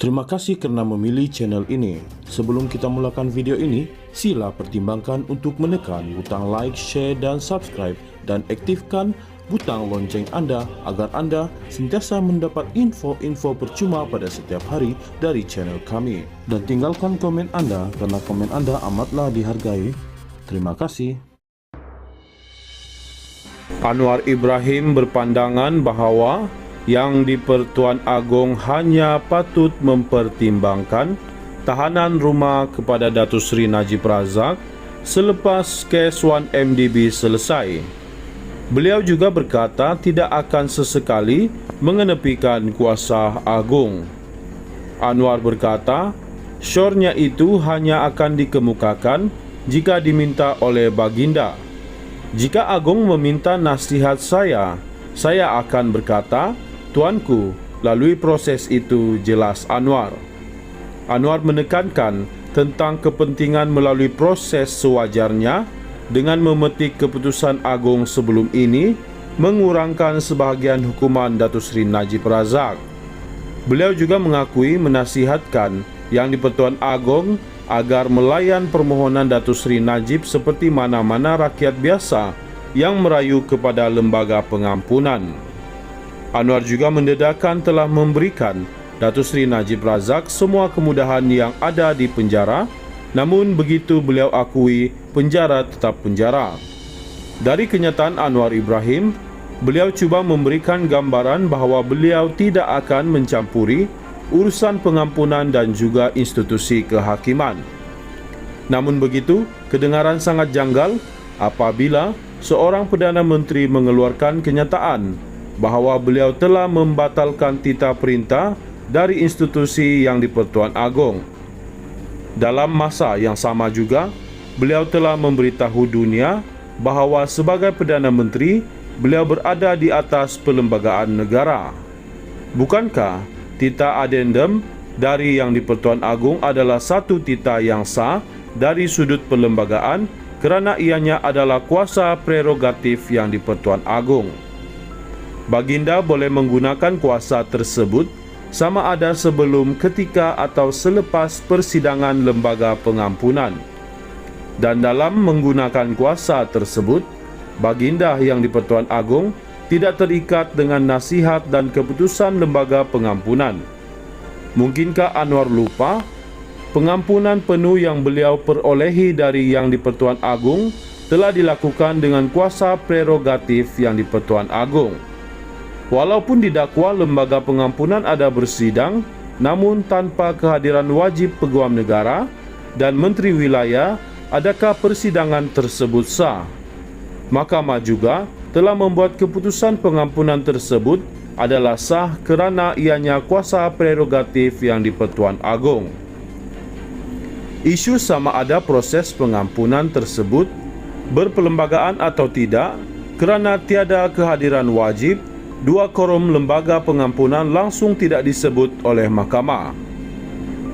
Terima kasih kerana memilih channel ini. Sebelum kita mulakan video ini, sila pertimbangkan untuk menekan butang like, share dan subscribe dan aktifkan butang lonceng anda agar anda sentiasa mendapat info-info percuma pada setiap hari dari channel kami. Dan tinggalkan komen anda kerana komen anda amatlah dihargai. Terima kasih. Anwar Ibrahim berpandangan bahawa yang di-Pertuan Agong hanya patut mempertimbangkan tahanan rumah kepada Datuk Seri Najib Razak selepas kes 1MDB selesai. Beliau juga berkata tidak akan sesekali mengenepikan kuasa agung. Anwar berkata, syornya itu hanya akan dikemukakan jika diminta oleh baginda. Jika Agong meminta nasihat saya akan berkata, Tuanku, lalui proses itu, jelas Anwar. Anwar menekankan tentang kepentingan melalui proses sewajarnya dengan memetik keputusan agung sebelum ini mengurangkan sebahagian hukuman Datuk Seri Najib Razak. Beliau juga mengakui menasihatkan Yang di-Pertuan Agong agar melayan permohonan Datuk Seri Najib seperti mana-mana rakyat biasa yang merayu kepada lembaga pengampunan. Anwar juga mendedahkan telah memberikan Datuk Seri Najib Razak semua kemudahan yang ada di penjara, namun begitu beliau akui penjara tetap penjara. Dari kenyataan Anwar Ibrahim, beliau cuba memberikan gambaran bahawa beliau tidak akan mencampuri urusan pengampunan dan juga institusi kehakiman. Namun begitu, kedengaran sangat janggal apabila seorang Perdana Menteri mengeluarkan kenyataan bahawa beliau telah membatalkan titah perintah dari institusi yang di-Pertuan Agong. Dalam masa yang sama juga, beliau telah memberitahu dunia bahawa sebagai Perdana Menteri, beliau berada di atas perlembagaan negara. Bukankah titah adendum dari yang di-Pertuan Agong adalah satu titah yang sah dari sudut perlembagaan kerana ianya adalah kuasa prerogatif yang di-Pertuan Agong. Baginda boleh menggunakan kuasa tersebut sama ada sebelum, ketika atau selepas persidangan lembaga pengampunan. Dan dalam menggunakan kuasa tersebut, Baginda yang di-Pertuan Agong tidak terikat dengan nasihat dan keputusan lembaga pengampunan. Mungkinkah Anwar lupa pengampunan penuh yang beliau perolehi dari yang di-Pertuan Agong telah dilakukan dengan kuasa prerogatif yang di-Pertuan Agong? Walaupun didakwa lembaga pengampunan ada bersidang, namun tanpa kehadiran wajib peguam negara dan menteri wilayah, adakah persidangan tersebut sah? Mahkamah juga telah membuat keputusan pengampunan tersebut adalah sah kerana ianya kuasa prerogatif yang di-Pertuan Agong. Isu sama ada proses pengampunan tersebut berperlembagaan atau tidak kerana tiada kehadiran wajib, dua korum lembaga pengampunan langsung tidak disebut oleh mahkamah.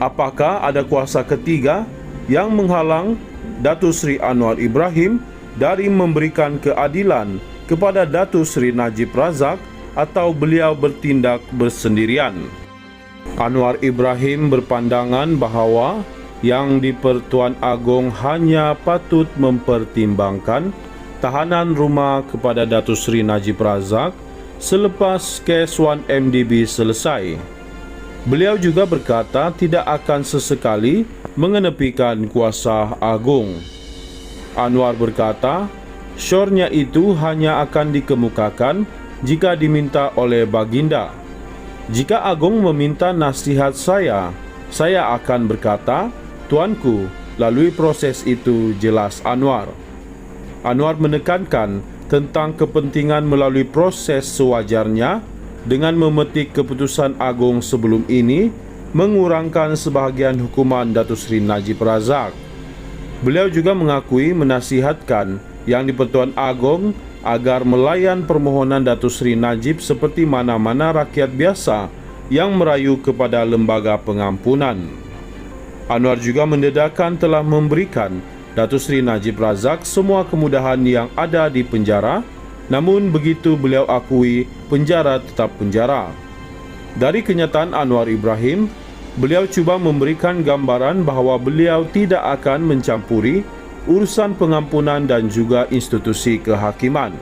Apakah ada kuasa ketiga yang menghalang Datuk Seri Anwar Ibrahim dari memberikan keadilan kepada Datuk Seri Najib Razak atau beliau bertindak bersendirian? Anwar Ibrahim berpandangan bahawa yang di-Pertuan Agong hanya patut mempertimbangkan tahanan rumah kepada Datuk Seri Najib Razak selepas kes 1MDB selesai. Beliau juga berkata tidak akan sesekali mengenepikan kuasa agung. Anwar berkata, syornya itu hanya akan dikemukakan jika diminta oleh baginda. Jika Agong meminta nasihat saya akan berkata, Tuanku, lalui proses itu, jelas Anwar. Anwar menekankan tentang kepentingan melalui proses sewajarnya dengan memetik keputusan agung sebelum ini mengurangkan sebahagian hukuman Datuk Seri Najib Razak. Beliau juga mengakui menasihatkan yang di-Pertuan Agong agar melayan permohonan Datuk Seri Najib seperti mana-mana rakyat biasa yang merayu kepada lembaga pengampunan. Anwar juga mendedakan telah memberikan Datuk Seri Najib Razak semua kemudahan yang ada di penjara, namun begitu beliau akui penjara tetap penjara. Dari kenyataan Anwar Ibrahim, beliau cuba memberikan gambaran bahawa beliau tidak akan mencampuri urusan pengampunan dan juga institusi kehakiman.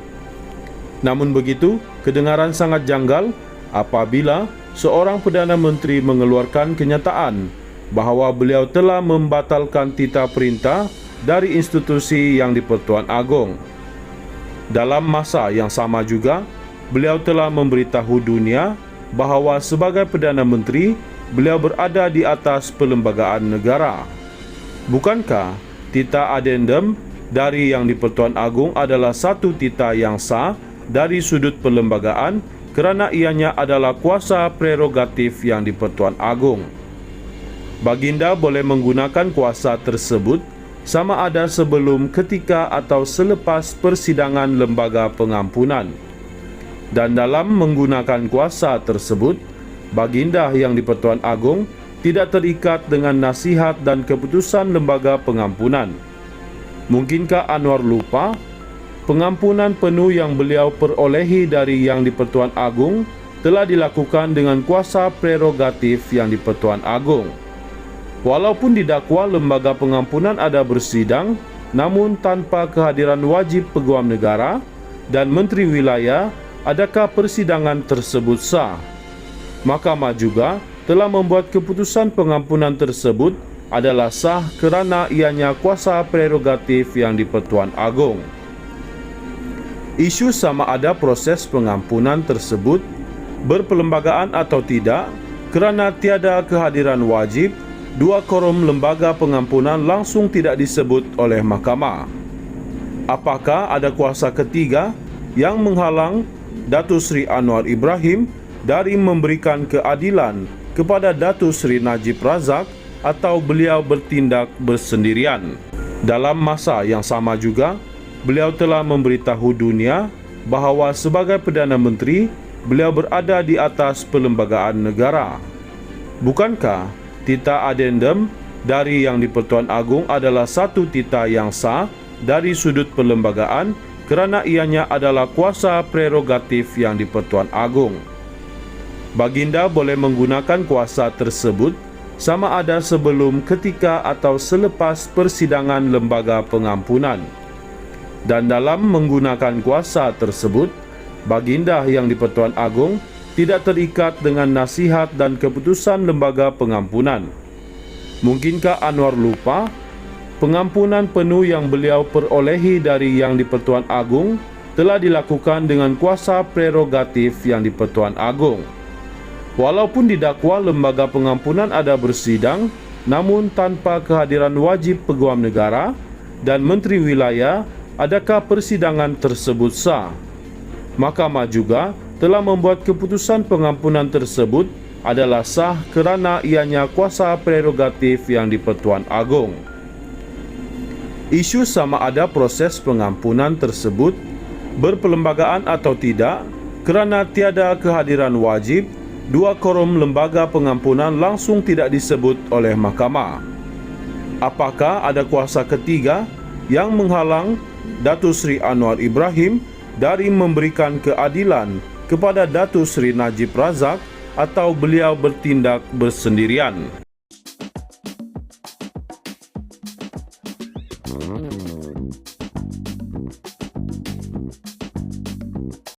Namun begitu, kedengaran sangat janggal apabila seorang Perdana Menteri mengeluarkan kenyataan bahawa beliau telah membatalkan titah perintah dari institusi yang di-Pertuan Agong. Dalam masa yang sama juga, beliau telah memberitahu dunia bahawa sebagai Perdana Menteri, beliau berada di atas perlembagaan negara. Bukankah titah adendum dari yang di-Pertuan Agong adalah satu titah yang sah dari sudut perlembagaan kerana ianya adalah kuasa prerogatif yang di-Pertuan Agong. Baginda boleh menggunakan kuasa tersebut sama ada sebelum, ketika atau selepas persidangan lembaga pengampunan. Dan dalam menggunakan kuasa tersebut, Baginda yang di-Pertuan Agong tidak terikat dengan nasihat dan keputusan lembaga pengampunan. Mungkinkah Anwar lupa pengampunan penuh yang beliau perolehi dari yang di-Pertuan Agong telah dilakukan dengan kuasa prerogatif yang di-Pertuan Agong? Walaupun didakwa lembaga pengampunan ada bersidang, namun tanpa kehadiran wajib peguam negara dan menteri wilayah, adakah persidangan tersebut sah? Mahkamah juga telah membuat keputusan pengampunan tersebut adalah sah kerana ianya kuasa prerogatif yang di-Pertuan Agong. Isu sama ada proses pengampunan tersebut berperlembagaan atau tidak kerana tiada kehadiran wajib, dua korum lembaga pengampunan langsung tidak disebut oleh mahkamah. Apakah ada kuasa ketiga yang menghalang Datuk Seri Anwar Ibrahim dari memberikan keadilan kepada Datuk Seri Najib Razak atau beliau bertindak bersendirian? Dalam masa yang sama juga, beliau telah memberitahu dunia bahawa sebagai Perdana Menteri, beliau berada di atas perlembagaan negara. Bukankah titah adendum dari yang di-Pertuan Agong adalah satu titah yang sah dari sudut perlembagaan kerana ianya adalah kuasa prerogatif yang di-Pertuan Agong? Baginda boleh menggunakan kuasa tersebut sama ada sebelum, ketika atau selepas persidangan lembaga pengampunan. Dan dalam menggunakan kuasa tersebut, Baginda yang di-Pertuan Agong tidak terikat dengan nasihat dan keputusan lembaga pengampunan. Mungkinkah Anwar lupa pengampunan penuh yang beliau perolehi dari yang di-Pertuan Agong telah dilakukan dengan kuasa prerogatif yang di-Pertuan Agong? Walaupun didakwa lembaga pengampunan ada bersidang, namun tanpa kehadiran wajib peguam negara dan menteri wilayah, adakah persidangan tersebut sah? Mahkamah juga telah membuat keputusan pengampunan tersebut adalah sah kerana ianya kuasa prerogatif yang di-Pertuan Agong. Isu sama ada proses pengampunan tersebut berperlembagaan atau tidak kerana tiada kehadiran wajib, dua korum lembaga pengampunan langsung tidak disebut oleh mahkamah. Apakah ada kuasa ketiga yang menghalang Datuk Seri Anwar Ibrahim dari memberikan keadilan kepada Datuk Seri Najib Razak atau beliau bertindak bersendirian?